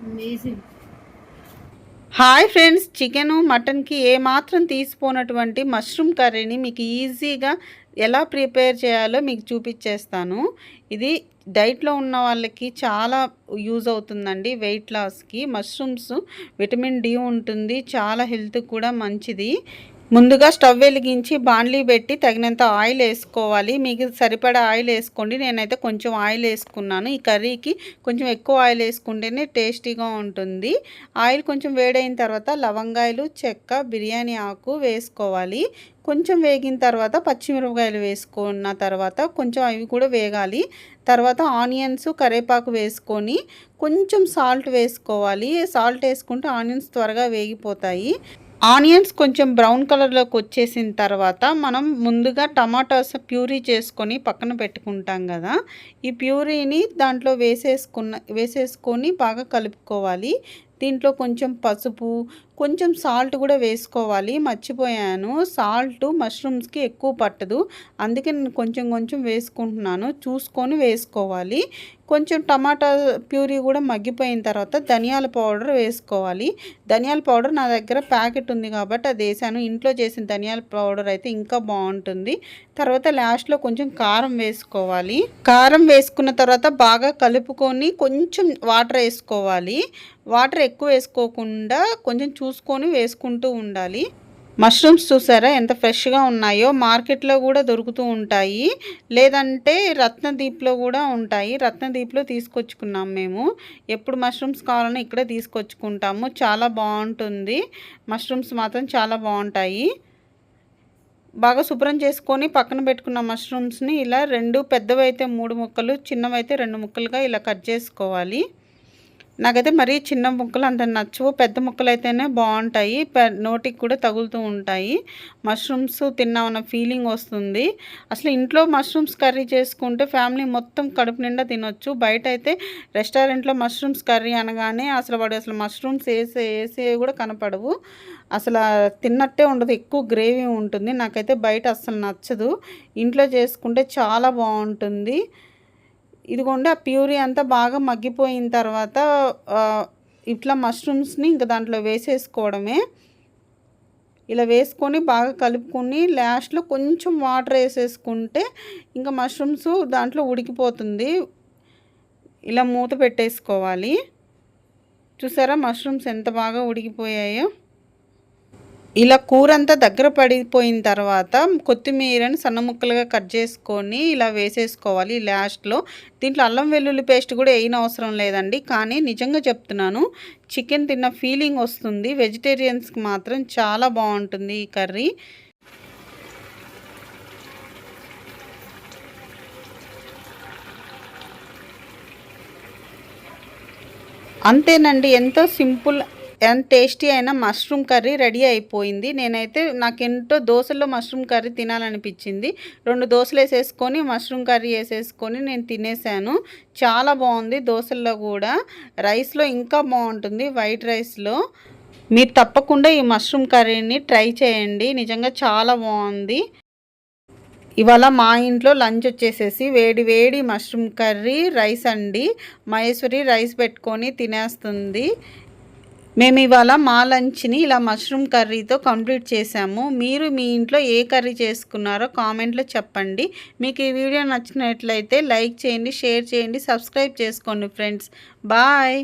Amazing. Hi friends, chicken మటన్కి ఏమాత్రం తీసిపోనటువంటి mushroom కర్రీని మీకు ఈజీగా ఎలా ప్రిపేర్ చేయాలో మీకు చూపించేస్తాను. ఇది డైట్లో ఉన్న వాళ్ళకి చాలా యూజ్ అవుతుందండి. వెయిట్ లాస్కి మష్రూమ్స్ విటమిన్ డి ఉంటుంది, చాలా హెల్త్ కూడా మంచిది. ముందుగా స్టవ్ వెలిగించి బాండ్లీ పెట్టి తగినంత ఆయిల్ వేసుకోవాలి. మీకు సరిపడా ఆయిల్ వేసుకోండి. నేనైతే కొంచెం ఆయిల్ వేసుకున్నాను. ఈ కర్రీకి కొంచెం ఎక్కువ ఆయిల్ వేసుకుంటేనే టేస్టీగా ఉంటుంది. ఆయిల్ కొంచెం వేడైన తర్వాత లవంగాయలు, చెక్క, బిర్యానీ ఆకు వేసుకోవాలి. కొంచెం వేగిన తర్వాత పచ్చిమిరపకాయలు వేసుకున్న తర్వాత కొంచెం అవి కూడా వేగాలి. తర్వాత ఆనియన్స్, కరివేపాకు వేసుకొని కొంచెం సాల్ట్ వేసుకోవాలి. సాల్ట్ వేసుకుంటే ఆనియన్స్ త్వరగా వేగిపోతాయి. ఆనియన్స్ కొంచెం బ్రౌన్ కలర్లోకి వచ్చేసిన తర్వాత మనం ముందుగా టమాటాస్ ప్యూరీ చేసుకొని పక్కన పెట్టుకుంటాం కదా, ఈ ప్యూరీని దాంట్లో వేసేసుకొని బాగా కలుపుకోవాలి. దీంట్లో కొంచెం పసుపు, కొంచెం సాల్ట్ కూడా వేసుకోవాలి. మర్చిపోయాను, సాల్ట్ మష్రూమ్స్కి ఎక్కువ పట్టదు, అందుకే నేను కొంచెం కొంచెం వేసుకుంటున్నాను. చూసుకొని వేసుకోవాలి. కొంచెం టమాటా ప్యూరీ కూడా మగ్గిపోయిన తర్వాత ధనియాల పౌడర్ వేసుకోవాలి. ధనియాల పౌడర్ నా దగ్గర ప్యాకెట్ ఉంది కాబట్టి అది వేసాను. ఇంట్లో చేసిన ధనియాల పౌడర్ అయితే ఇంకా బాగుంటుంది. తర్వాత లాస్ట్లో కొంచెం కారం వేసుకోవాలి. కారం వేసుకున్న తర్వాత బాగా కలుపుకొని కొంచెం వాటర్ వేసుకోవాలి. వాటర్ ఎక్కువ వేసుకోకుండా కొంచెం చూసుకొని వేసుకుంటూ ఉండాలి. మష్రూమ్స్ చూసారా ఎంత ఫ్రెష్గా ఉన్నాయో. మార్కెట్లో కూడా దొరుకుతూ ఉంటాయి, లేదంటే రత్నదీప్లో కూడా ఉంటాయి. రత్నదీప్లో తీసుకొచ్చుకున్నాం మేము. ఎప్పుడు మష్రూమ్స్ కావాలన్నా ఇక్కడే తీసుకొచ్చుకుంటాము. చాలా బాగుంటుంది. మష్రూమ్స్ మాత్రం చాలా బాగుంటాయి. బాగా శుభ్రం చేసుకొని పక్కన పెట్టుకున్న మష్రూమ్స్ని ఇలా రెండు, పెద్దవైతే 3 ముక్కలు, చిన్నవైతే 2 ముక్కలుగా ఇలా కట్ చేసుకోవాలి. నాకైతే మరీ చిన్న ముక్కలు అంత నచ్చవు, పెద్ద ముక్కలు అయితేనే బాగుంటాయి. నోటికి కూడా తగులుతూ ఉంటాయి. మష్రూమ్స్ తిన్నామన్న ఫీలింగ్ వస్తుంది. అసలు ఇంట్లో మష్రూమ్స్ కర్రీ చేసుకుంటే ఫ్యామిలీ మొత్తం కడుపు నిండా తినొచ్చు. బయట అయితే రెస్టారెంట్లో మష్రూమ్స్ కర్రీ అనగానే అసలు మష్రూమ్స్ వేసే కూడా కనపడవు. అసలు తిన్నట్టే ఉండదు, ఎక్కువ గ్రేవీ ఉంటుంది. నాకైతే బయట అస్సలు నచ్చదు. ఇంట్లో చేసుకుంటే చాలా బాగుంటుంది. ఇదిగోండి, ఆ ప్యూరీ అంతా బాగా మగ్గిపోయిన తర్వాత ఇట్లా మష్రూమ్స్ని ఇంకా దాంట్లో వేసేసుకోవడమే. ఇలా వేసుకొని బాగా కలుపుకొని లాస్ట్లో కొంచెం వాటర్ వేసేసుకుంటే ఇంకా మష్రూమ్స్ దాంట్లో ఉడికిపోతుంది. ఇలా మూత పెట్టేసుకోవాలి. చూసారా మష్రూమ్స్ ఎంత బాగా ఉడికిపోయాయో. ఇలా కూర అంతా దగ్గర పడిపోయిన తర్వాత కొత్తిమీరని సన్న ముక్కలుగా కట్ చేసుకొని ఇలా వేసేసుకోవాలి లాస్ట్లో. దీంట్లో అల్లం వెల్లుల్లి పేస్ట్ కూడా వేయనవసరం లేదండి, కానీ నిజంగా చెప్తున్నాను, చికెన్ తిన్న ఫీలింగ్ వస్తుంది. వెజిటేరియన్స్కి మాత్రం చాలా బాగుంటుంది ఈ కర్రీ. అంతేనండి, ఎంతో సింపుల్ అండ్ టేస్టీ అయిన మష్రూమ్ కర్రీ రెడీ అయిపోయింది. నేనైతే నాకెంతో దోశల్లో మష్రూమ్ కర్రీ తినాలనిపించింది. 2 దోశలు వేసేసుకొని మష్రూమ్ కర్రీ వేసేసుకొని నేను తినేసాను. చాలా బాగుంది. దోశల్లో కూడా, రైస్లో ఇంకా బాగుంటుంది, వైట్ రైస్లో. మీరు తప్పకుండా ఈ మష్రూమ్ కర్రీని ట్రై చేయండి, నిజంగా చాలా బాగుంది. ఇవాళ మా ఇంట్లో లంచ్ వచ్చేసేసి వేడి వేడి మష్రూమ్ కర్రీ రైస్ అండి. మహేశ్వరి రైస్ పెట్టుకొని తినేస్తుంది. మేము ఇవాళ మా లంచ్ని ఇలా మష్రూమ్ కర్రీతో కంప్లీట్ చేసాము. మీరు మీ ఇంట్లో ఏ కర్రీ చేసుకున్నారో కామెంట్లో చెప్పండి. మీకు ఈ వీడియో నచ్చినట్లయితే లైక్ చేయండి, షేర్ చేయండి, సబ్స్క్రైబ్ చేసుకోండి ఫ్రెండ్స్. బాయ్.